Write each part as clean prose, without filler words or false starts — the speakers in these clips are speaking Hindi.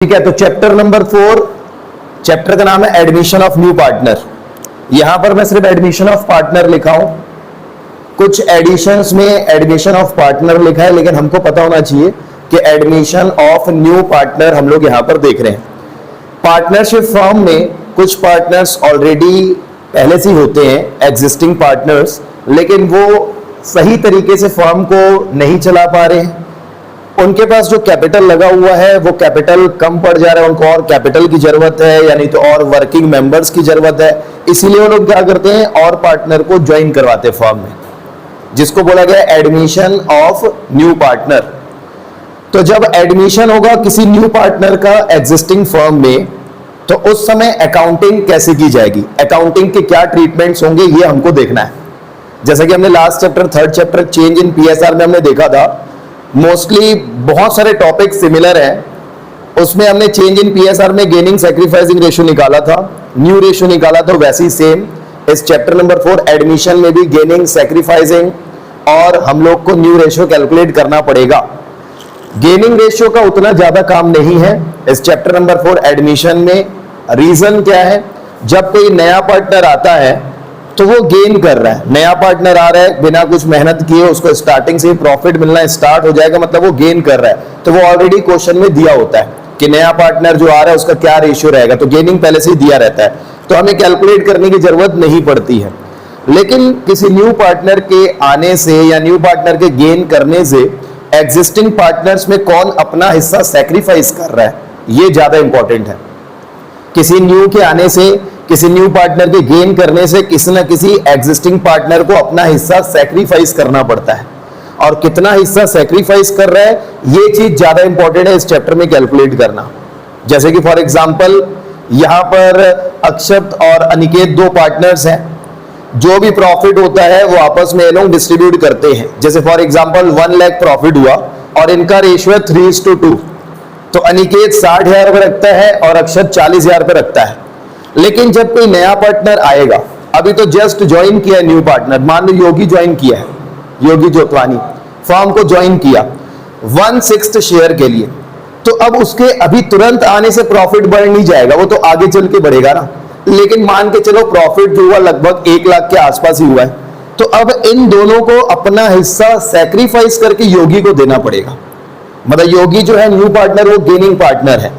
ठीक है, तो चैप्टर नंबर 4, चैप्टर का नाम है एडमिशन ऑफ न्यू पार्टनर। यहां पर मैं सिर्फ एडमिशन ऑफ पार्टनर लिखा हूं, कुछ एडिशंस में एडमिशन ऑफ पार्टनर लिखा है, लेकिन हमको पता होना चाहिए कि एडमिशन ऑफ न्यू पार्टनर हम लोग यहां पर देख रहे हैं। पार्टनरशिप फॉर्म में कुछ पार्टनर्स ऑलरेडी पहले से ही होते हैं, एग्जिस्टिंग पार्टनर्स, लेकिन वो सही तरीके से फॉर्म को नहीं चला पा रहे हैं। उनके पास जो कैपिटल लगा हुआ है वो कैपिटल कम पड़ जा रहा है, उनको और कैपिटल की जरूरत है, यानी तो और वर्किंग मेंबर्स की जरूरत है। इसीलिए वो लोग क्या करते हैं, और पार्टनर को ज्वाइन करवाते फॉर्म में, जिसको बोला गया एडमिशन ऑफ न्यू पार्टनर। तो जब एडमिशन होगा किसी न्यू पार्टनर का एग्जिस्टिंग फर्म में, तो उस समय अकाउंटिंग कैसे की जाएगी, अकाउंटिंग के क्या ट्रीटमेंट्स होंगे, ये हमको देखना है। जैसा कि हमने last chapter, third chapter change in PSR में हमने देखा था, मोस्टली बहुत सारे टॉपिक सिमिलर हैं। उसमें हमने चेंज इन पीएसआर में गेनिंग सैक्रिफाइसिंग रेशियो निकाला था, न्यू रेशियो निकाला था, वैसे ही सेम इस चैप्टर नंबर 4 एडमिशन में भी गेनिंग सैक्रिफाइसिंग और हम लोग को न्यू रेशियो कैलकुलेट करना पड़ेगा। गेनिंग रेशियो का उतना ज्यादा काम नहीं है इस चैप्टर नंबर 4 एडमिशन में। रीजन क्या है, जब कोई नया पार्टनर आता है तो वो गेन कर रहा है, नया पार्टनर आ रहा है, बिना कुछ मेहनत किए उसको स्टार्टिंग से ही प्रॉफिट मिलना स्टार्ट हो जाएगा, मतलब वो गेन कर रहा है। तो वो ऑलरेडी क्वेश्चन में दिया होता है कि नया पार्टनर जो आ रहा है उसका क्या रेशियो रहेगा, तो गेनिंग पहले से ही दिया रहता है, तो हमें कैलकुलेट करने की जरूरत नहीं पड़ती है। लेकिन किसी न्यू पार्टनर के आने से या न्यू पार्टनर के गेन करने से एग्जिस्टिंग पार्टनर्स में कौन अपना हिस्सा सैक्रिफाइस कर रहा है, ये ज्यादा इंपॉर्टेंट है। किसी न्यू के आने से, किसी न्यू पार्टनर के गेन करने से किसी ना किसी एग्जिस्टिंग पार्टनर को अपना हिस्सा सैक्रिफाइस करना पड़ता है, और कितना हिस्सा सैक्रिफाइस कर रहा है ये चीज ज्यादा इंपॉर्टेंट है इस चैप्टर में कैलकुलेट करना। जैसे कि फॉर एग्जांपल यहां पर अक्षत और अनिकेत दो पार्टनर्स हैं, जो भी प्रॉफिट होता है वो आपस में लोग डिस्ट्रीब्यूट करते हैं। जैसे फॉर एग्जांपल 1 लाख प्रॉफिट हुआ और इनका रेशियो है 3:2, तो अनिकेत 60,000 रुपए रखता है और अक्षत 40,000 रुपए रखता है। लेकिन जब कोई नया पार्टनर आएगा, अभी तो जस्ट ज्वाइन किया है न्यू पार्टनर, मान लो योगी ज्वाइन किया है, योगी जोतवानी फॉर्म को ज्वाइन किया 1/6 शेयर के लिए, तो अब उसके अभी तुरंत आने से प्रॉफिट बढ़ नहीं जाएगा, वो तो आगे चल के बढ़ेगा ना। लेकिन मान के चलो प्रॉफिट जो हुआ लगभग 1 लाख के आसपास ही हुआ है, तो अब इन दोनों को अपना हिस्सा सैक्रिफाइस करके योगी को देना पड़ेगा। मतलब योगी जो है न्यू पार्टनर, वो गेनिंग पार्टनर है,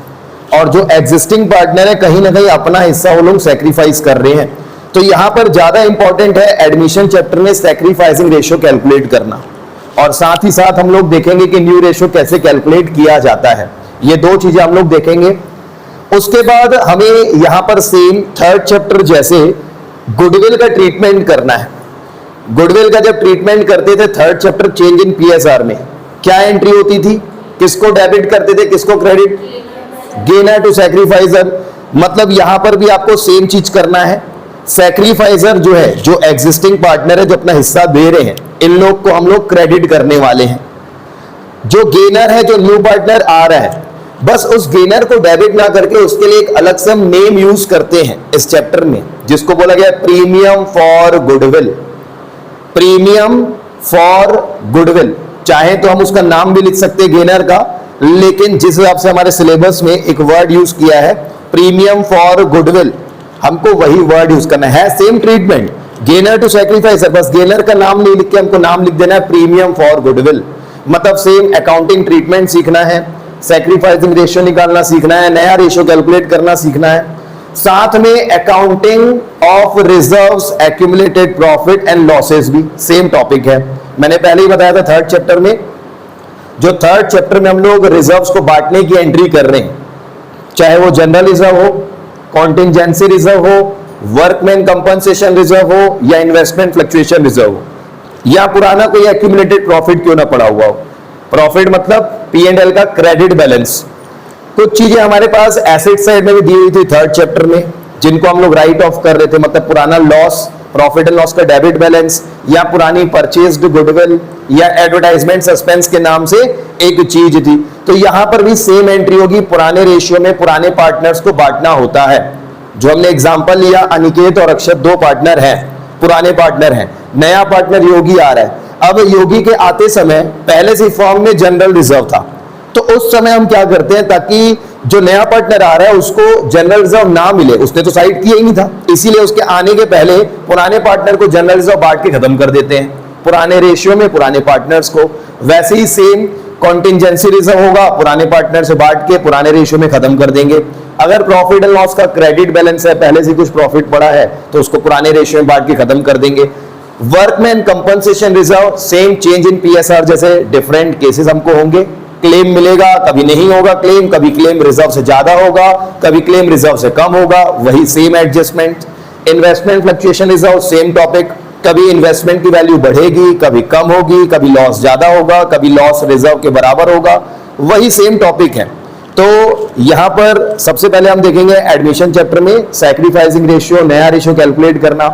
और जो एग्जिस्टिंग पार्टनर है कहीं ना कहीं अपना हिस्सा वो लोग सैक्रिफाइस कर रहे हैं। तो यहां पर ज्यादा इंपॉर्टेंट है एडमिशन चैप्टर में सैक्रिफाइसिंग रेशियो कैलकुलेट करना, और साथ ही साथ हम लोग देखेंगे कि न्यू रेशियो कैसे कैलकुलेट किया जाता है। ये दो चीजें हम लोग देखेंगे। उसके बाद हमें यहां पर सेम थर्ड चैप्टर जैसे गुडविल का ट्रीटमेंट करना है। गुडविल का जब ट्रीटमेंट करते थे third chapter change in PSR में, क्या एंट्री होती थी, किसको डेबिट करते थे, किसको क्रेडिट, गेनर टू सैक्रिफाइजर। मतलब यहां पर भी आपको सेम चीज करना है। सैक्रिफाइजर जो है, जो एग्जिस्टिंग पार्टनर है, जो अपना हिस्सा दे रहे हैं, इन लोग को हम लोग क्रेडिट करने वाले हैं। जो गेनर है, जो न्यू पार्टनर आ रहा है, बस उस गेनर को डेबिट ना करके उसके लिए एक अलग से हम नेम यूज करते हैं इस चैप्टर में, जिसको बोला गया premium for goodwill. Premium for goodwill, चाहे तो हम उसका नाम भी लिख सकते हैं गेनर का, लेकिन जिस हिसाब से हमारे सिलेबस में एक वर्ड यूज किया है प्रीमियम फॉर गुडविल, हमको वही वर्ड यूज करना है। सेम ट्रीटमेंट गेनर टू सैक्रिफाइसर, बस गेनर का नाम नहीं लिख के हमको नाम लिख देना है प्रीमियम फॉर गुडविल। मतलब सेम अकाउंटिंग ट्रीटमेंट सीखना है, सैक्रिफाइसिंग रेशियो निकालना सीखना है, नया रेशियो कैलकुलेट करना सीखना है। साथ में accounting of reserves, accumulated profit and losses भी सेम टॉपिक है। मैंने पहले ही बताया था थर्ड चैप्टर में, जो थर्ड चैप्टर में हम लोग रिजर्व्स को बांटने की एंट्री कर रहे हैं, चाहे वो जनरल रिजर्व हो, कॉन्टिंजेंसी रिजर्व हो, वर्कमैन कंपनसेशन रिजर्व हो, या इन्वेस्टमेंट फ्लक्चुएशन रिजर्व हो, या पुराना कोई एक्यूमुलेटेड प्रॉफिट क्यों ना पड़ा हुआ हो। प्रॉफिट मतलब P&L का क्रेडिट बैलेंस। कुछ चीजें हमारे पास एसेट साइड में भी दी हुई थी थर्ड चैप्टर में, जिनको हम लोग राइट ऑफ कर रहे थे। मतलब पुराना लॉस, प्रॉफिट एंड लॉस का डेबिट बैलेंस, या पुरानी परचेज्ड गुडविल, या एडवर्टाइजमेंट सस्पेंस के नाम से एक चीज थी। तो यहां पर भी सेम एंट्री होगी, पुराने रेशियो में पुराने पार्टनर्स को बांटना होता है। जो हमने एग्जांपल लिया, अनिकेत और अक्षत दो पार्टनर हैं, पुराने पार्टनर हैं, नया पार्टनर योगी आ रहा है। अब योगी के आते समय पहले से फॉर्म में जनरल रिजर्व था, तो उस समय हम क्या करते हैं, ताकि जो नया पार्टनर आ रहा है उसको जनरल रिजर्व ना मिले, उसने तो साइड किया ही नहीं था, इसीलिए उसके आने के पहले पुराने पार्टनर को जनरल रिजर्व बांट के खत्म कर देते हैं पुराने रेशियो में पुराने पार्टनर्स को। वैसे ही सेम कॉन्टिजेंसी रिजर्व होगा, पुराने पार्टनर से बांट के पुराने रेशियो में खत्म कर देंगे। अगर प्रॉफिट एंड लॉस का क्रेडिट बैलेंस है, पहले से कुछ प्रॉफिट पड़ा है, तो उसको पुराने रेशियो में बांट के खत्म कर देंगे। Workman compensation reserve, same change in PSR जैसे डिफरेंट केसेस हमको होंगे। क्लेम मिलेगा, कभी नहीं होगा क्लेम, कभी क्लेम रिजर्व से ज्यादा होगा, कभी क्लेम रिजर्व से कम होगा, वही same adjustment. Investment fluctuation reserve, same topic, कभी इन्वेस्टमेंट की वैल्यू बढ़ेगी, कभी कम होगी, कभी लॉस ज्यादा होगा, कभी लॉस रिजर्व के बराबर होगा, वही सेम टॉपिक है। तो यहां पर सबसे पहले हम देखेंगे एडमिशन चैप्टर में सैक्रिफाइसिंग रेशियो, नया रेशियो कैलकुलेट करना,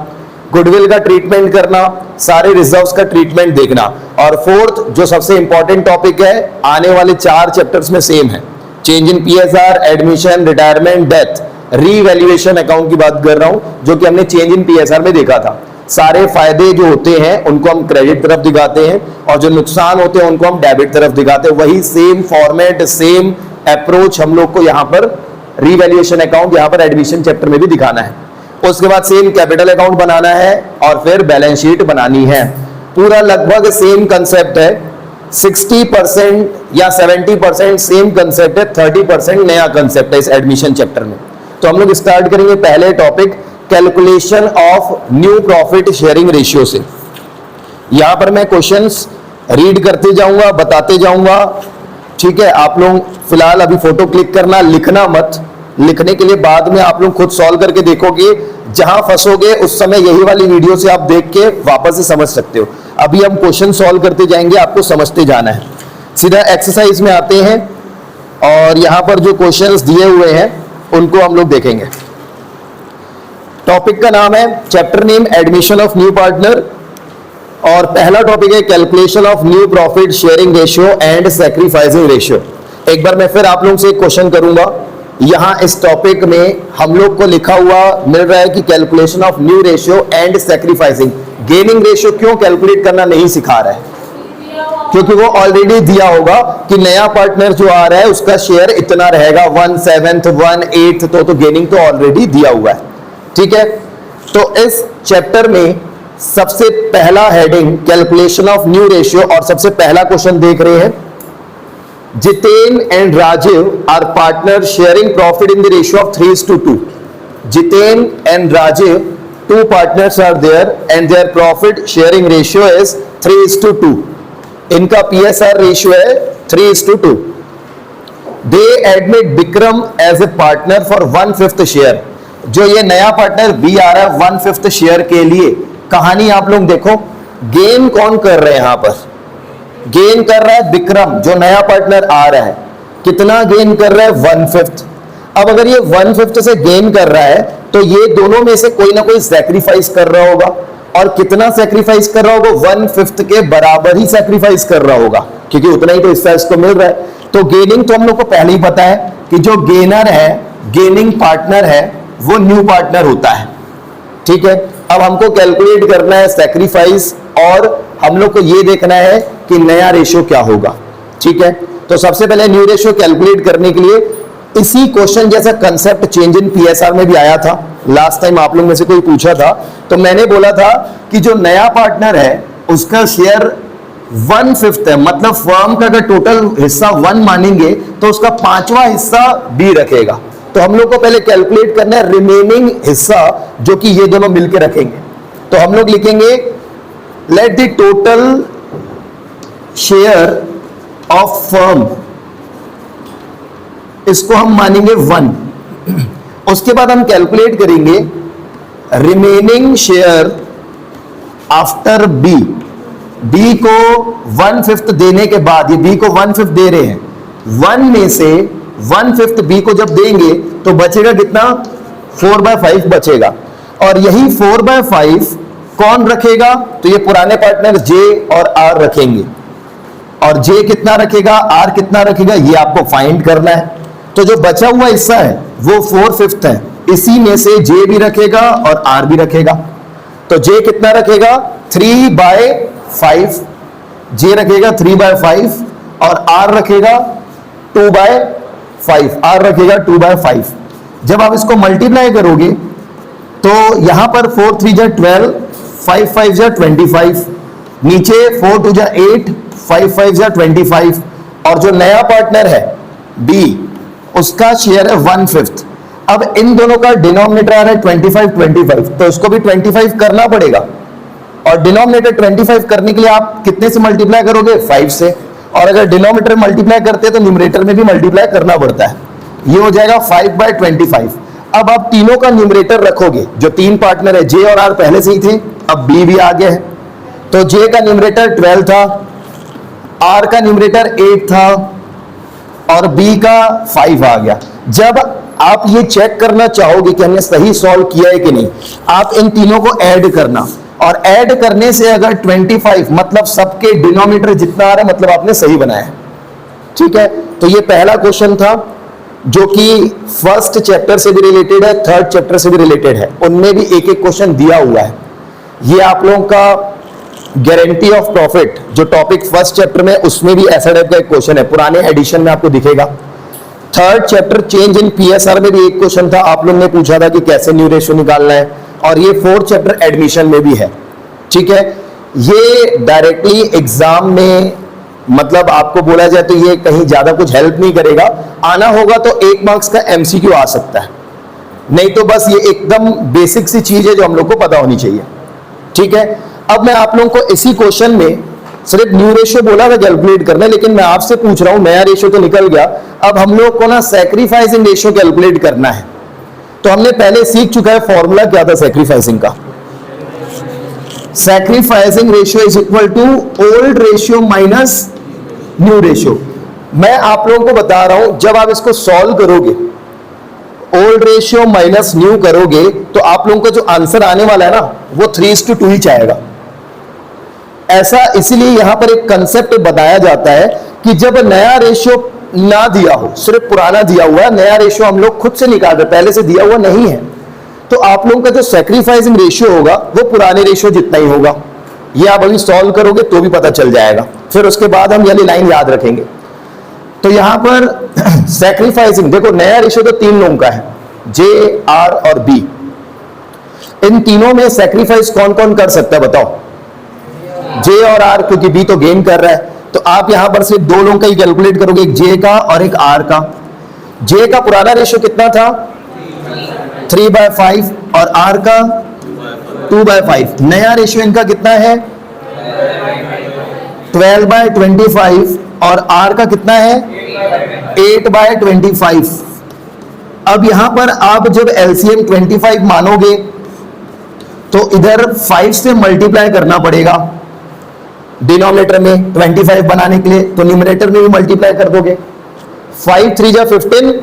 गुडविल का ट्रीटमेंट करना, सारे रिजर्व्स का ट्रीटमेंट देखना। और फोर्थ जो सबसे इंपॉर्टेंट टॉपिक है, आने वाले 4 चैप्टर्स में सेम है, change in PSR, admission, retirement, death, revaluation account की बात कर रहा हूं, जो कि हमने चेंज इन पीएसआर में देखा था। सारे फायदे जो होते हैं उनको हम क्रेडिट तरफ दिखाते हैं, और जो नुकसान होते हैं उनको हम डेबिट तरफ दिखाते हैं। वही सेम फॉर्मेट, सेम अप्रोच हम लोग को यहाँ पर रीवैल्यूएशन अकाउंट, यहाँ पर एडमिशन चैप्टर में भी दिखाना है। उसके बाद सेम कैपिटल अकाउंट बनाना है और फिर बैलेंस शीट बनानी है। पूरा लगभग सेम कंसेप्ट है, 60% या 70% सेम कंसेप्ट है, 30% नया कंसेप्ट है इस एडमिशन चैप्टर में। तो हम लोग स्टार्ट करेंगे पहले topic calculation of new profit sharing ratio से। यहां पर मैं क्वेश्चंस रीड करते जाऊंगा, बताते जाऊंगा, ठीक है। आप लोग फिलहाल अभी फोटो क्लिक करना, लिखना मत, लिखने के लिए बाद में आप लोग खुद सॉल्व करके देखोगे, जहां फंसोगे उस समय यही वाली वीडियो से आप देख के वापस से समझ सकते हो। अभी हम क्वेश्चन सॉल्व करते जाएंगे, आपको समझते जाना है। सीधा एक्सरसाइज में आते हैं और यहां पर जो क्वेश्चंस दिए हुए हैं उनको हम लोग देखेंगे। टॉपिक का नाम है, chapter name admission of new partner, और पहला टॉपिक है calculation of new profit sharing ratio and sacrificing ratio. एक बार मैं फिर आप लोगों से एक क्वेश्चन करूंगा। यहां इस टॉपिक में हम लोग को लिखा हुआ मिल रहा है कि calculation of new ratio and sacrificing. Gaining ratio क्यों कैलकुलेट करना नहीं सिखा रहा है? क्योंकि वो ऑलरेडी दिया होगा कि नया पार्टनर जो आ रहा है उसका शेयर इतना रहेगा, 1/7, 1/8, तो गेनिंग तो ऑलरेडी दिया हुआ है, ठीक है। तो इस चैप्टर में सबसे पहला heading calculation of new ratio, और सबसे पहला क्वेश्चन देख रहे हैं, Jitain and Rajiv are partners sharing profit in the ratio of 3:2. Jitain and Rajiv, 2 partners are there and their profit sharing ratio is 3:2. इनका PSR ratio है 3:2. They admit Bikram as a partner for 1/5 share. जो ये नया पार्टनर बी आ रहा है 1/5 शेयर के लिए, कहानी आप लोग देखो, गेन कौन कर रहे हैं यहां पर? गेन कर रहा है विक्रम, जो नया पार्टनर आ रहा है। कितना गेन कर रहा है? 1/5। अब अगर ये 1/5 से गेन कर रहा है तो ये दोनों में से कोई ना कोई सैक्रिफाइस कर रहा होगा, और कितना सैक्रिफाइस कर रहा होगा? 1/5 के बराबर ही सैक्रिफाइस कर रहा होगा, क्योंकि उतना ही तो हिस्सा इसको मिल रहा है। तो गेनिंग तो हम लोग को पहले ही पता है कि जो गेनर है, गेनिंग पार्टनर है, वो न्यू पार्टनर होता है, ठीक है। अब हमको कैलकुलेट करना है सैक्रिफाइस, और हम लोग को ये देखना है कि नया रेशियो क्या होगा, ठीक है। तो सबसे पहले न्यू रेशियो कैलकुलेट करने के लिए इसी क्वेश्चन जैसा कंसेप्ट चेंज इन पीएसआर में भी आया था। लास्ट टाइम आप लोग में से कोई पूछा था, तो मैंने बोला था कि जो नया पार्टनर है उसका शेयर 1/5 है, मतलब फर्म का अगर टोटल हिस्सा 1 मानेंगे तो उसका 5वां हिस्सा बी रखेगा। तो हम लोग को पहले कैलकुलेट करना है रिमेनिंग हिस्सा, जो कि ये दोनों मिलकर रखेंगे। तो हम लोग लिखेंगे let the total share of firm, इसको हम मानेंगे 1। उसके बाद हम कैलकुलेट करेंगे remaining share after B. B को 1/5 देने के बाद, ये बी को 1/5 दे रहे हैं, 1 में से 1/5 बी को जब देंगे तो बचेगा कितना? 4/5 बचेगा। और यही 4/5 कौन रखेगा? तो ये पुराने पार्टनर जे और आर रखेंगे। और जे कितना रखेगा, आर कितना रखेगा, ये आपको फाइंड करना है। तो जो बचा हुआ हिस्सा है वो 4/5 है, इसी में से जे भी रखेगा और आर भी रखेगा। तो जे कितना रखेगा? 3/5, जे रखेगा 3/5 और आर रखेगा 2/5, r रखिएगा 2/5। जब आप इसको मल्टीप्लाई करोगे तो यहां पर 4 3 जा 12, 5 5 जा 25, नीचे 4 2 जा 8, 5 5 जा 25, और जो नया पार्टनर है बी उसका शेयर है 1/5। अब इन दोनों का डिनोमिनेटर आ रहा है 25 25, तो इसको भी 25 करना पड़ेगा, और डिनोमिनेटर 25 करने के लिए आप कितने से मल्टीप्लाई करोगे? 5 से, और अगर डिनोमिनेटर मल्टीप्लाई करते हैं तो न्यूमरेटर में भी मल्टीप्लाई करना पड़ता है। ये हो जाएगा 5/25। अब आप तीनों का न्यूमरेटर रखोगे, जो तीन पार्टनर है जे और आर पहले से ही थे, अब बी भी आ गया है, तो जे का न्यूमरेटर 12 था, आर का न्यूमरेटर 8 था, और बी का 5 आ गया। जब आप ये चेक करना चाहोगे कि हमने सही सॉल्व किया है कि नहीं, आप इन तीनों को ऐड करना, और ऐड करने से अगर 25 मतलब सबके डिनोमिनेटर जितना आ रहा है मतलब आपने सही बनाया है। ठीक है, तो ये पहला क्वेश्चन था जो कि फर्स्ट चैप्टर से भी रिलेटेड है, थर्ड चैप्टर से भी रिलेटेड है, उनमें भी एक एक क्वेश्चन दिया हुआ है। ये आप लोगों का गारंटी ऑफ प्रॉफिट जो टॉपिक फर्स्ट चैप्टर में, उसमें भी ऐसा टाइप का एक क्वेश्चन है, पुराने एडिशन में आपको दिखेगा। Third chapter change in PSR में भी एक क्वेश्चन था, आप लोग ने पूछा था कि कैसे न्यू रेशियो निकालना है, और ये फोर्थ चैप्टर एडमिशन में भी है। ठीक है, ये डायरेक्टली एग्जाम में मतलब आपको बोला जाए तो ये कहीं ज्यादा कुछ हेल्प नहीं करेगा, आना होगा तो 1 मार्क्स का एमसीक्यू आ सकता है, नहीं तो बस ये एकदम बेसिक सी चीज है जो हम लोग को पता होनी चाहिए। ठीक है, अब मैं आप लोगों को इसी क्वेश्चन में सिर्फ न्यू रेशियो बोला था कैलकुलेट करना, लेकिन मैं आपसे पूछ रहा हूं, नया रेशियो तो निकल गया, अब हम लोग को ना सैक्रिफाइसिंग रेशियो कैलकुलेट करना है। तो हमने पहले सीख चुका है फॉर्मूला क्या था सैक्रिफाइसिंग का। Sacrificing ratio is equal to old ratio minus new ratio. मैं आप लोगों को बता रहा हूं, जब आप इसको सॉल्व करोगे, ओल्ड रेशियो माइनस न्यू करोगे, तो आप लोगों का जो आंसर आने वाला है ना वो 3:2 ही आएगा। ऐसा इसलिए यहां पर एक कंसेप्ट बताया जाता है कि जब नया रेशियो ना दिया हो, सिर्फ पुराना दिया हुआ, नया रेशियो हम लोग खुद से निकाल दे, पहले से दिया हुआ नहीं है, तो आप लोगों का जो सैक्रिफाइसिंग रेशियो होगा वो पुराने रेशियो जितना ही होगा। ये आप अभी सॉल्व करोगे तो भी पता चल जाएगा, फिर उसके बाद हम ये लाइन याद रखेंगे। तो यहां पर सैक्रिफाइसिंग देखो, नया रेशियो तो 3 लोगों का है, जे, आर और बी। इन तीनों में सैक्रिफाइस कौन कौन कर सकता है बताओ? जे और आर, क्योंकि बी तो गेन कर रहा है, तो आप यहां पर सिर्फ 2 लोगों का ही कैलकुलेट करोगे, एक जे का और एक आर का। जे का पुराना रेशियो कितना था? 3/5, और आर का 2/5। नया रेशियो इनका कितना है? 12/25, और आर का कितना है? 8/25। अब यहां पर आप जब एलसीएम 25 मानोगे तो इधर 5 से मल्टीप्लाई करना पड़ेगा डिनोमिनेटर में 25 बनाने के लिए, तो न्यूमरेटर में भी मल्टीप्लाई कर दोगे। 5 3 जा 15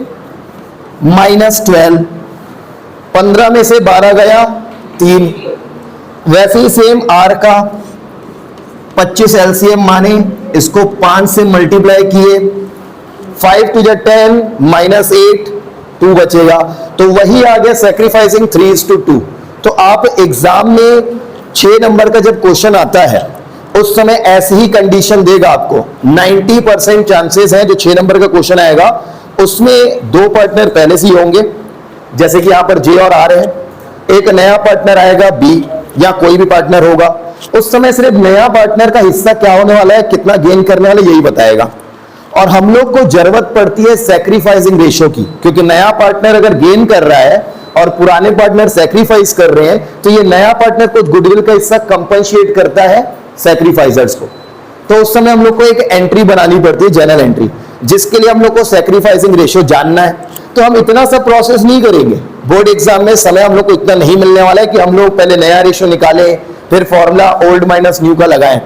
माइनस 12, 15 में से 12 गया 3। वैसे ही सेम आर का 25 एलसीएम माने, इसको 5 से मल्टीप्लाई किए, 5 2 जा 10 माइनस 8, 2 बचेगा, तो वही आ गया सैक्रिफाइसिंग 3:2। तो आप एग्जाम में 6 नंबर का जब क्वेश्चन आता है उस समय ऐसी ही कंडीशन देगा आपको। 90% चांसेस है जो 6 नंबर का क्वेश्चन आएगा उसमें 2 पार्टनर पहले से ही होंगे, जैसे कि यहां पर जे और आर है, एक नया पार्टनर आएगा बी, या कोई भी पार्टनर होगा। उस समय सिर्फ नया पार्टनर का हिस्सा क्या होने वाला है, कितना गेन करने वाला, यही बताएगा। और हम लोग को जरूरत पड़ती है सैक्रिफाइसिंग रेशियो की, क्योंकि नया पार्टनर अगर गेन कर रहा है और पुराने पार्टनर सैक्रिफाइस कर रहे हैं, तो ये नया पार्टनर कुछ गुडविल का हिस्सा कंपनसेट करता है सैक्रिफाइजर्स को। तो उस समय हम लोग को एक एंट्री बनानी पड़ती है, जनरल एंट्री, जिसके लिए हम लोग को सैक्रिफाइसिंग रेशियो जानना है। तो हम इतना सा प्रोसेस नहीं करेंगे, बोर्ड एग्जाम में समय हम लोग को इतना नहीं मिलने वाला है कि हम लोग पहले नया रेशियो निकालें, फिर फॉर्मूला ओल्ड माइनस न्यू का लगाएं,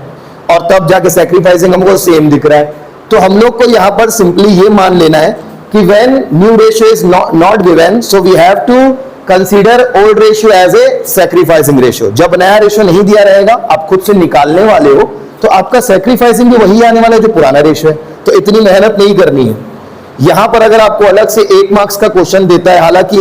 और तब जाके सैक्रिफाइसिंग हमको सेम दिख रहा है। तो हम लोग को यहां पर सिंपली ये मान लेना है कि when new ratio is not given, so we have to consider old ratio as a sacrificing ratio. जब नया रेशियो नहीं दिया रहेगा, आप खुद से निकालने वाले हो, तो आपका सैक्रिफाइसिंग भी वही आने वाला है जो पुराना रेशियो है, तो इतनी मेहनत नहीं करनी है। यहां पर अगर आपको अलग से 1 मार्क्स का क्वेश्चन देता है, हालांकि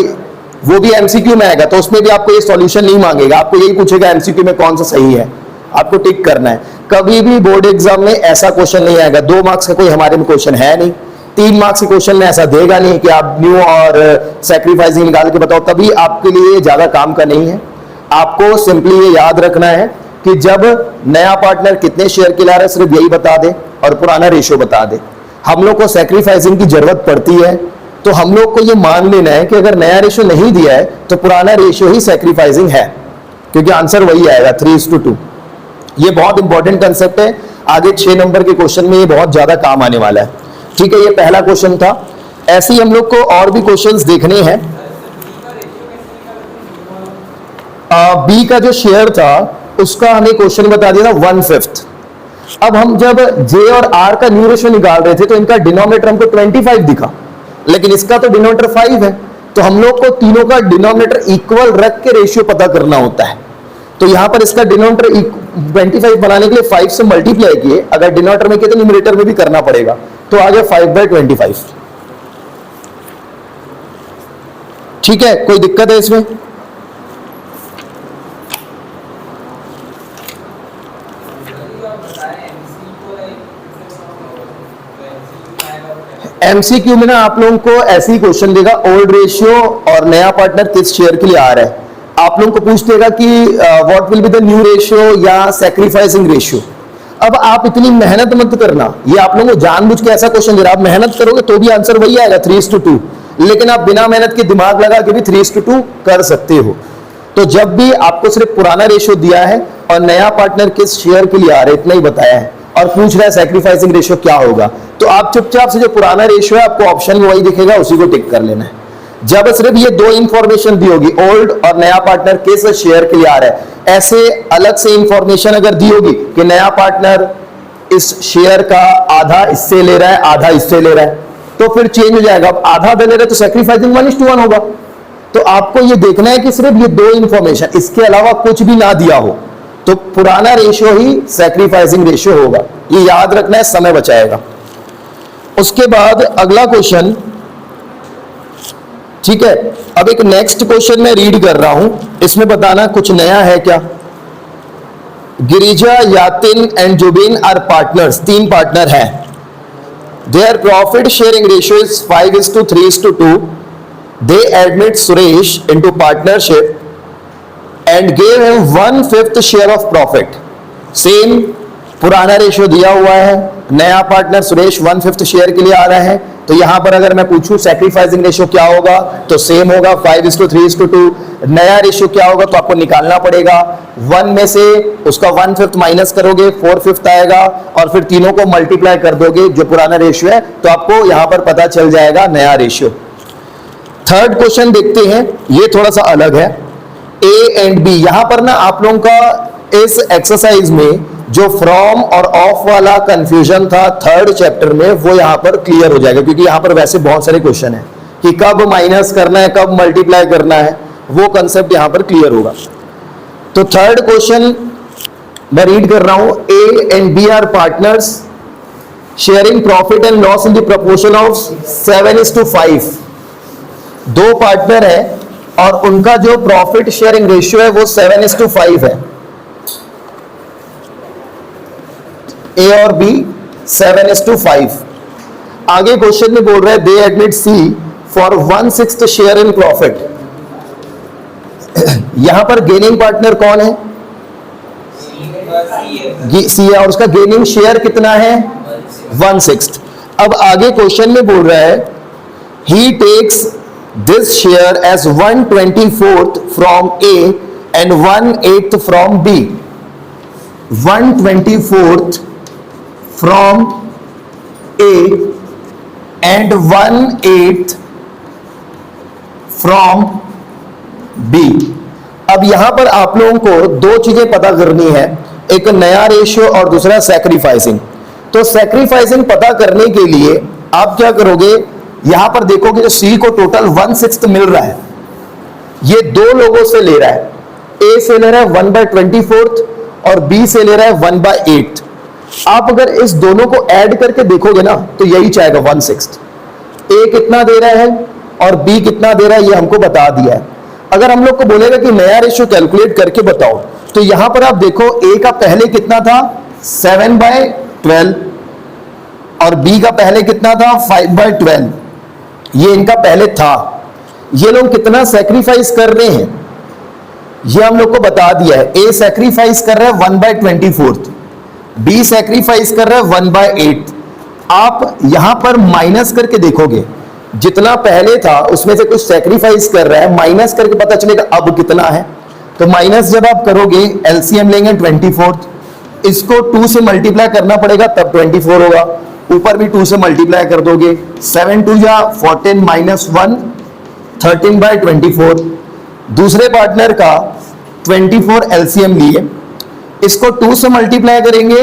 वो भी एमसीक्यू में आएगा, तो उसमें भी आपको ये सॉल्यूशन नहीं मांगेगा, आपको यही पूछेगा एमसीक्यू में कौन सा सही है, आपको टिक करना है। कभी भी बोर्ड एग्जाम में ऐसा क्वेश्चन नहीं आएगा। 2 मार्क्स का कोई हमारे में क्वेश्चन है नहीं, 3 मार्क्स के क्वेश्चन में ऐसा देगा नहीं कि आप न्यू और सैक्रिफाइसिंग निकाल के बताओ, तभी आपके लिए ज्यादा काम का नहीं है। आपको सिंपली ये याद रखना है कि जब नया पार्टनर कितने शेयर के ला रहा है सिर्फ यही बता दे और पुराना रेशियो बता दे। हम लोग को सैक्रिफाइसिंग की जरूरत पड़ती है तो हम लोग को ये मान लेना है कि अगर नया रेशियो नहीं दिया है तो पुराना रेशियो ही सैक्रिफाइसिंग है, क्योंकि आंसर वही आएगा 3:2। ये बहुत इंपॉर्टेंट कंसेप्ट है, आगे 6 नंबर के क्वेश्चन में ये बहुत ज्यादा काम आने वाला है। ठीक है, ये पहला क्वेश्चन था। ऐसे ही हम लोग को और भी क्वेश्चंस देखने हैं। बी का जो शेयर था उसका हमें क्वेश्चन बता दिया था 1/5। अब हम जब जे और आर का न्यू रेशियो निकाल रहे थे तो इनका डिनोमिनेटर हमको 25 दिखा, लेकिन इसका तो डिनोमिनेटर 5 है, तो हम लोग को तीनों का डिनोमिनेटर इक्वल रख के रेशियो पता करना होता है। तो यहां पर इसका डिनोमिनेटर 25 बनाने के लिए 5 से मल्टीप्लाई किए, अगर डिनोमिनेटर में किए तो न्यूमरेटर में भी करना पड़ेगा, तो आ गया 5/25। ठीक है, कोई दिक्कत है इसमें? एमसीक्यू में ना आप लोगों को ऐसे ही क्वेश्चन देगा, ओल्ड रेशियो और नया पार्टनर किस शेयर के लिए आ रहा है। आप लोगों को पूछ देगा कि what will be the new ratio या सैक्रिफाइसिंग रेशियो। अब आप इतनी मेहनत मत करना, ये आप लोगों को जानबूझ के ऐसा क्वेश्चन दे रहा है। आप मेहनत करोगे तो भी आंसर वही आएगा 3:2, लेकिन आप बिना मेहनत के दिमाग लगा के भी 3:2 कर सकते हो। तो जब भी आपको सिर्फ पुराना रेशियो दिया है और नया पार्टनर किस शेयर के लिए आ रहा है इतना ही बताया है और पूछ रहा है सैक्रिफाइसिंग रेशियो क्या होगा, तो आप चुपचाप से जो पुराना रेशियो है आपको ऑप्शन में वही दिखेगा, उसी को टिक कर लेना है। जब सिर्फ ये 2 इंफॉर्मेशन दी होगी, ओल्ड और नया पार्टनर किस शेयर के लिए आ रहा है, ऐसे अलग से इंफॉर्मेशन अगर दी होगी कि नया पार्टनर इस शेयर का आधा इससे ले रहा है आधा इससे ले रहा है, तो फिर चेंज हो जाएगा। अब आधा दे ले रहा है तो सैक्रिफाइसिंग 1:1 होगा। तो आपको ये देखना है कि सिर्फ ये 2 इंफॉर्मेशन, इसके अलावा कुछ भी ना दिया हो तो पुराना रेशियो ही सैक्रिफाइसिंग रेशियो होगा। ये याद रखना है, समय बचाएगा। उसके बाद अगला क्वेश्चन, ठीक है। अब एक नेक्स्ट क्वेश्चन मैं रीड कर रहा हूं, इसमें बताना कुछ नया है क्या। Girija, Yatin and Zubin are partners, 3 partner हैं। Their profit sharing ratio is 5:3:2। They admit Suresh into partnership and gave him 1/5 share of profit. Same पुराना रेशियो दिया हुआ है, नया पार्टनर सुरेश 1/5 शेयर के लिए आ रहा है, तो यहां पर अगर मैं पूछूं सैक्रिफाइसिंग रेशियो क्या होगा तो सेम होगा 5:3:2। नया रेशियो क्या होगा तो आपको निकालना पड़ेगा, 1 में से उसका 1/5 माइनस करोगे 4/5 आएगा और फिर तीनों को मल्टीप्लाई कर दोगे जो पुराना रेशियो है, तो आपको यहां पर पता चल जाएगा नया रेशियो। थर्ड क्वेश्चन देखते हैं, ये थोड़ा सा अलग है। ए एंड बी, यहां पर ना आप लोगों का इस एक्सरसाइज में जो फ्रॉम और ऑफ वाला कंफ्यूजन था 3rd चैप्टर में, वो यहां पर क्लियर हो जाएगा, क्योंकि यहां पर वैसे बहुत सारे क्वेश्चन है कि कब माइनस करना है कब मल्टीप्लाई करना है, वो कंसेप्ट यहां पर क्लियर होगा। तो 3rd क्वेश्चन मैं रीड कर रहा हूं। A and B are partners sharing profit and loss in the proportion of 7:5। 2 partner है और उनका जो प्रॉफिट शेयरिंग रेशियो है वो 7:5 है। ए और बी 7:5। आगे क्वेश्चन में बोल रहा है they admit C for 1/6 share in profit. यहां पर गेनिंग पार्टनर कौन है? सी है, और उसका गेनिंग शेयर कितना है? 1/6। अब आगे क्वेश्चन में बोल रहा है ही takes this share as 1/24 from A and 1/8 from B. 1/24 from A and 1/8 from B. अब यहां पर आप लोगों को 2 चीजें पता करनी है, एक नया रेशियो और दूसरा सैक्रिफाइसिंग। तो सैक्रिफाइसिंग पता करने के लिए आप क्या करोगे, यहां पर देखोगे जो सी को टोटल 1/6 मिल रहा है, ये 2 लोगों से ले रहा है। ए से ले रहा है 1/24 और बी से ले रहा है 1/8। आप अगर इस दोनों को ऐड करके देखोगे ना तो यही चाहेगा 1/6। ए कितना दे रहा है और बी कितना दे रहा है ये हमको बता दिया है। अगर हम लोग को बोलेगा कि नया रेशियो कैलकुलेट करके बताओ, तो यहां पर आप देखो ए का पहले कितना था 7/12 और बी का पहले कितना था 5/12, ये इनका पहले था। ये लोग कितना सेक्रीफाइस कर रहे हैं ये हम लोग को बता दिया है। ए सेक्रीफाइस कर रहा है 1/24, बी सेक्रीफाइस कर रहा है 1/8। आप यहां पर माइनस करके देखोगे, जितना पहले था उसमें से कुछ सेक्रीफाइस कर रहा है, माइनस करके पता चलेगा अब कितना है। तो माइनस जब आप करोगे एलसीएम लेंगे 24, इसको 2 से मल्टीप्लाई करना पड़ेगा तब 24 होगा, ऊपर भी 2 से मल्टीप्लाई कर दोगे, 7 2 या 14 -1 13/24। दूसरे पार्टनर का 24 एलसीएम लिए, इसको 2 से मल्टीप्लाई करेंगे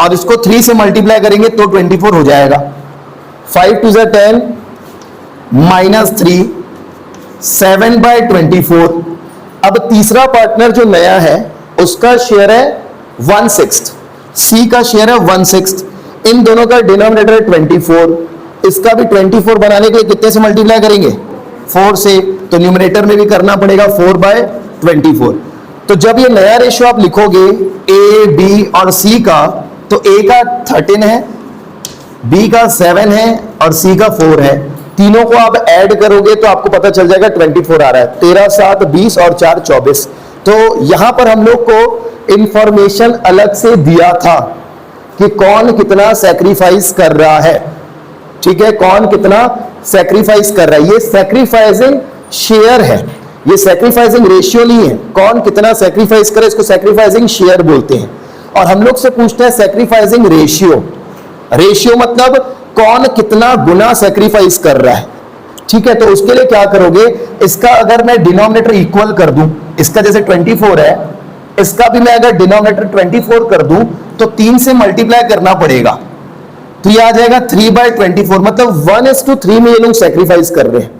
और इसको 3 से मल्टीप्लाई करेंगे तो 24 हो जाएगा। 5 2 10 -3 7/24। अब तीसरा पार्टनर जो नया है उसका शेयर है 1/6, सी का शेयर है 1/6। इन दोनों का डिनोमिनेटर है 24, इसका भी 24 बनाने के लिए कितने से मल्टीप्लाई करेंगे 4 से, तो न्यूमरेटर में भी करना पड़ेगा 4/24। तो जब ये नया रेशियो आप लिखोगे ए बी और सी का, तो ए का 13 है, बी का 7 है और सी का 4 है। तीनों को आप ऐड करोगे तो आपको पता चल जाएगा 24 आ रहा है। 13 7 20 और 4 24। तो यहां पर हम लोग को इंफॉर्मेशन अलग से दिया था कि कौन कितना सैक्रिफाइस कर रहा है। ठीक है, कौन कितना सैक्रिफाइस कर रहा है। ये सैक्रिफाइसिंग शेयर है, ये सैक्रिफाइसिंग रेशियो नहीं है। कौन कितना सैक्रिफाइस करे इसको सैक्रिफाइसिंग शेयर बोलते हैं। और हम लोग से पूछते हैं सैक्रिफाइसिंग रेशियो। रेशियो मतलब कौन कितना गुना सैक्रिफाइस कर रहा है। ठीक है, तो उसके लिए क्या करोगे, इसका अगर मैं डिनोमिनेटर इक्वल कर दूं, इसका जैसे 24 है, इसका भी मैं अगर डिनोमिनेटर 24 कर दूं तो 3 से मल्टीप्लाई करना पड़ेगा, तो ये आ जाएगा 3/24। मतलब 1:3 में ये लोग सैक्रिफाइस कर रहे हैं।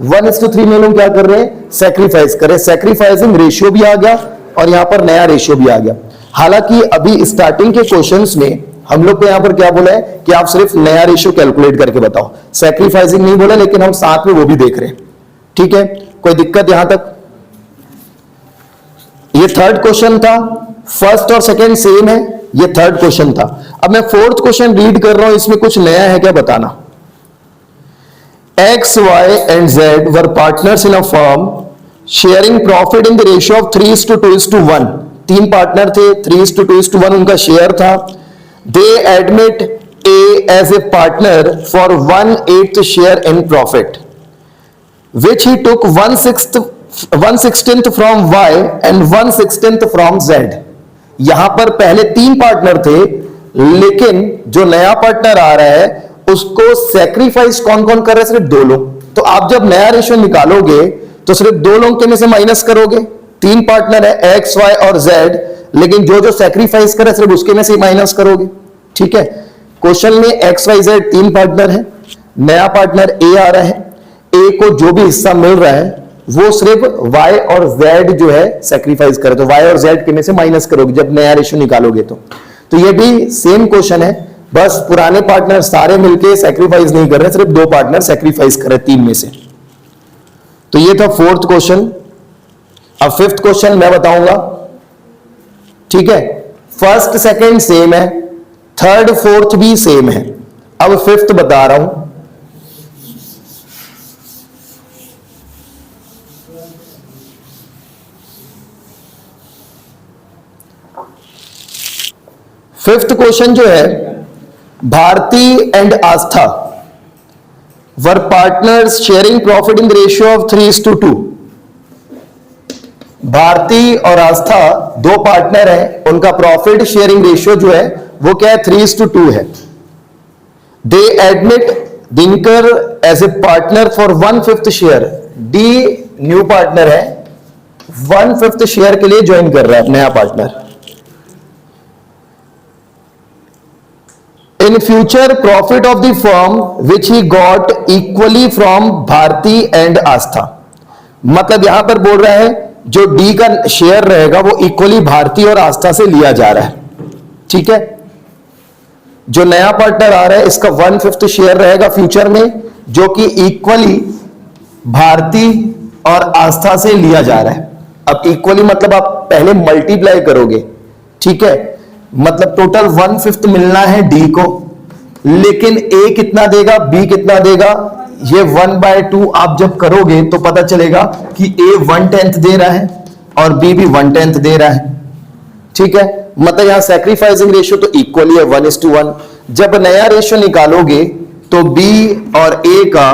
1:3 में लोग क्या कर रहे हैं, सैक्रिफाइस कर रहे हैं। सैक्रिफाइसिंग रेशियो भी आ गया और यहां पर नया रेशियो भी आ गया। हालांकि अभी स्टार्टिंग के क्वेश्चंस में हम लोग को यहां पर क्या बोला है कि आप सिर्फ नया रेशियो कैलकुलेट करके बताओ, सैक्रिफाइसिंग नहीं बोला, लेकिन हम साथ में वो भी देख रहे हैं। ठीक है, कोई दिक्कत यहां तक। ये थर्ड क्वेश्चन था, फर्स्ट और सेकंड सेम है, ये थर्ड क्वेश्चन था। अब मैं फोर्थ क्वेश्चन रीड कर रहा हूं, इसमें कुछ नया है क्या बताना। X, Y and Z were partners in a firm sharing profit in the ratio of 3:2:1। 3 partner थे, 3:2:1 उनका शेयर था। They admit A as a partner for 1/8 share in profit, which he took 1/16 from Y and 1/16 from Z। यहां पर पहले 3 पार्टनर थे, लेकिन जो नया पार्टनर आ रहा है उसको सैक्रिफाइस कौन कौन कर रहे हैं, सिर्फ 2 लोग। तो आप जब नया रेशियो निकालोगे तो सिर्फ 2 लोग के में से माइनस करोगे। 3 पार्टनर है X, Y और Z, लेकिन जो जो सैक्रिफाइस करे सिर्फ उसके में से माइनस करोगे। ठीक है, क्वेश्चन में X, Y, Z 3 पार्टनर है, नया पार्टनर A आ रहा है। A को जो भी हिस्सा मिल रहा है वो सिर्फ Y और Z जो है सैक्रिफाइस करे, तो Y और Z के में से माइनस करोगे जब नया रेशियो निकालोगे। तो ये भी सेम क्वेश्चन है, बस पुराने पार्टनर सारे मिलके सैक्रिफाइस नहीं कर रहे, सिर्फ 2 पार्टनर सैक्रिफाइस कर रहे 3 में से। तो ये था फोर्थ क्वेश्चन। अब फिफ्थ क्वेश्चन मैं बताऊंगा। ठीक है, फर्स्ट सेकंड सेम है, थर्ड फोर्थ भी सेम है। अब फिफ्थ बता रहा हूं। फिफ्थ क्वेश्चन जो है, Bharti and Aastha were partners sharing profit in the ratio of 3:2। Bharti और आस्था 2 पार्टनर हैं, उनका प्रॉफिट शेयरिंग रेशियो जो है वो क्या है 3:2 है। They admit Dinkar as a partner for 1/5 share. D new partner है, 1/5 शेयर के लिए ज्वाइन कर रहा है नया partner. In future, profit of the firm which he got equally from Bharti and Aastha. मतलब यहां पर बोल रहा है जो डी का शेयर रहेगा वो इक्वली भारती और आस्था से लिया जा रहा है। ठीक है, जो नया पार्टनर आ रहा है इसका 1/5 शेयर रहेगा फ्यूचर में, जो कि इक्वली भारती और आस्था से लिया जा रहा है। अब इक्वली मतलब आप पहले मल्टीप्लाई करोगे। ठीक है, मतलब टोटल 1/5 मिलना है डी को, लेकिन ए कितना देगा, बी कितना देगा, ये 1/2 आप जब करोगे तो पता चलेगा कि ए 1/10 दे रहा है और बी भी 1/10 दे रहा है। ठीक है, मतलब यहां सैक्रिफाइसिंग रेशियो तो इक्वली है 1:1। जब नया रेशियो निकालोगे तो बी और ए का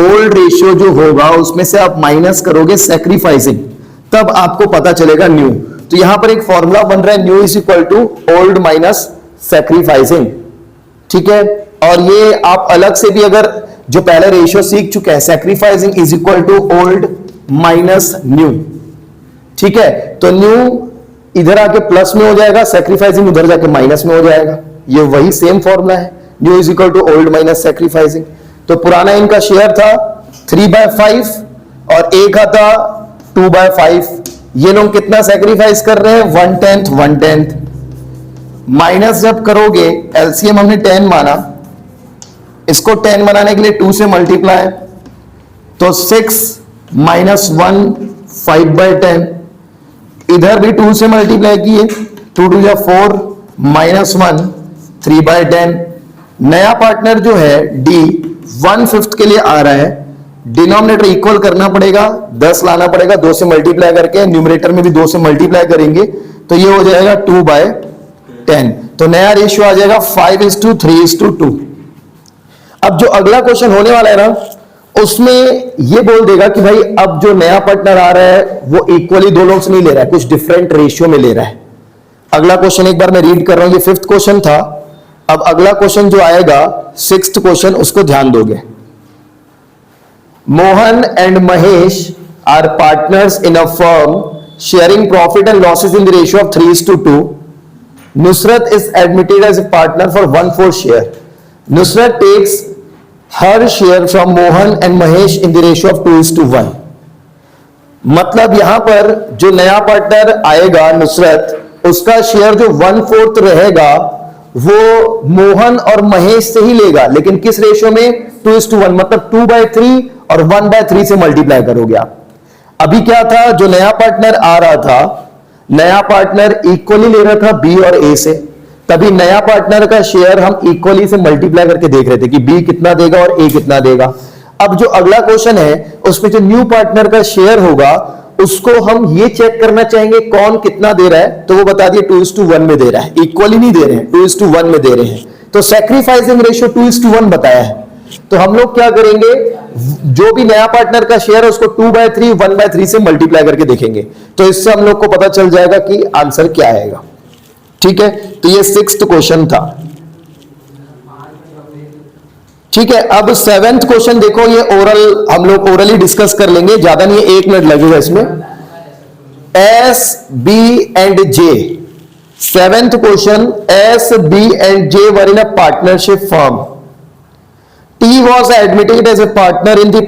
ओल्ड रेशियो जो होगा उसमें से आप माइनस करोगे सैक्रिफाइसिंग, तब आपको पता चलेगा न्यू। तो यहां पर एक फॉर्मूला बन रहा है new is equal to old minus sacrificing. ठीक है, और ये आप अलग से भी अगर जो पहले रेशियो सीख चुके हैं, sacrificing is equal to old minus new. ठीक है, तो न्यू इधर आके प्लस में हो जाएगा, सैक्रिफाइसिंग उधर जाके माइनस में हो जाएगा। ये वही सेम फॉर्मूला है, new is equal to old minus sacrificing. तो पुराना इनका शेयर था 3/5 और ए का था 2/5। ये लोग कितना सैक्रिफाइस कर रहे हैं, 1/10। माइनस जब करोगे, एलसीएम हमने 10 माना, इसको 10 बनाने के लिए 2 से मल्टीप्लाई, तो 6 - 1 5/10। इधर भी 2 से मल्टीप्लाई किए, 2 2 जा 4 -1 3/10। नया पार्टनर जो है डी 1/5 के लिए आ रहा है, डिनोमिनेटर इक्वल करना पड़ेगा, 10 लाना पड़ेगा 2 से मल्टीप्लाई करके, न्यूमरेटर में भी 2 से मल्टीप्लाई करेंगे तो ये हो जाएगा 2/10। तो नया रेशियो आ जाएगा 5:3:2। अब जो अगला क्वेश्चन होने वाला है ना, उसमें ये बोल देगा कि भाई अब जो नया पार्टनर आ रहा है वो इक्वली दो लोग से नहीं ले रहा है, कुछ डिफरेंट रेशियो में ले रहा है। अगला क्वेश्चन एक बार मैं रीड कर रहा हूं, ये 5th क्वेश्चन था। अब अगला क्वेश्चन जो आएगा 6th क्वेश्चन, उसको ध्यान दोगे। Mohan and Mahesh are partners in a firm sharing profit and losses in the ratio of 3:2। Nusrat is admitted as a partner for 1/4 share. Nusrat takes her share from Mohan and Mahesh in the ratio of 2:1. मतलब यहां पर जो नया पार्टनर आएगा नुसरत, उसका शेयर जो 1/4 रहेगा वो मोहन और महेश से ही लेगा, लेकिन किस रेशियो में, 2:1। मतलब 2/3 और 1/3 से मल्टीप्लाई करोगे आप। अभी क्या था, जो नया पार्टनर आ रहा था, नया पार्टनर इक्वली ले रहा था बी और ए से, तभी नया पार्टनर का शेयर हम इक्वली से मल्टीप्लाई करके देख रहे थे कि बी कितना देगा और ए कितना देगा। अब जो अगला क्वेश्चन है उसमें जो न्यू पार्टनर का शेयर होगा उसको हम ये चेक करना चाहेंगे कौन कितना दे रहा है, तो वो बता दिए 2:1 में दे रहा है, इक्वली नहीं दे रहे हैं, 2:1 में दे रहे हैं। तो सैक्रिफाइसिंग रेशियो 2:1 बताया है। तो हम लोग क्या करेंगे, जो भी नया पार्टनर का शेयर है उसको 2/3 1/3 से मल्टीप्लाई करके देखेंगे, तो इससे हम लोग को पता चल जाएगा कि आंसर क्या आएगा। ठीक है, तो ये 6th क्वेश्चन था। ठीक है, अब 7th क्वेश्चन देखो, ये ओरल हम लोग ओरली डिस्कस कर लेंगे, ज्यादा नहीं, 1 मिनट लगेगा इसमें। S B and J, 7th question, S B and J were in a partnership firm. T was admitted as a partner in the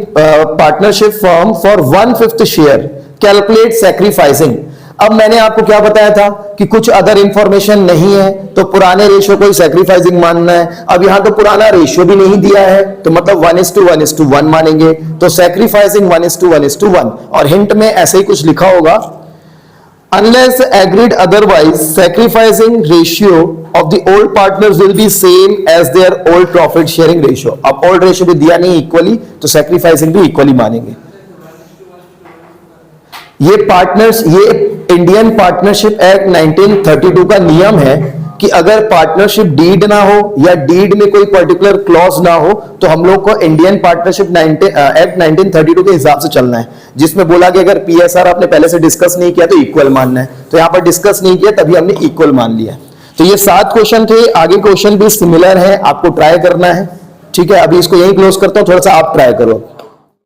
partnership firm for 1/5 share. Calculate sacrificing. अब मैंने आपको क्या बताया था कि कुछ अदर इंफॉर्मेशन नहीं है तो पुराने रेशियो को ही सैक्रिफाइसिंग मानना है। अब यहां तो पुराना रेशियो भी नहीं दिया है, तो मतलब 1:1 मानेंगे, तो सैक्रिफाइसिंग 1:1 और हिंट में ऐसे ही कुछ लिखा होगा, unless agreed otherwise sacrificing ratio of the old partners will be same as their old profit sharing ratio. अब old ratio भी दिया नहीं इक्वली, तो सैक्रिफाइसिंग भी इक्वली मानेंगे। ये पार्टनर्स, ये इंडियन पार्टनरशिप एक्ट 1932 का नियम है कि अगर पार्टनरशिप डीड ना हो या डीड में कोई पर्टिकुलर क्लॉज ना हो तो हम लोग को इंडियन पार्टनरशिप एक्ट 1932 के हिसाब से चलना है, जिसमें बोला कि अगर पीएसआर आपने पहले से डिस्कस नहीं किया तो इक्वल मानना है। तो यहां पर डिस्कस नहीं किया तभी हमने इक्वल मान लिया। तो ये 7 क्वेश्चन थे, आगे क्वेश्चन भी सिमिलर है, आपको ट्राई करना है। ठीक है, अभी इसको यही क्लोज करता हूं, थोड़ा सा आप ट्राई करो।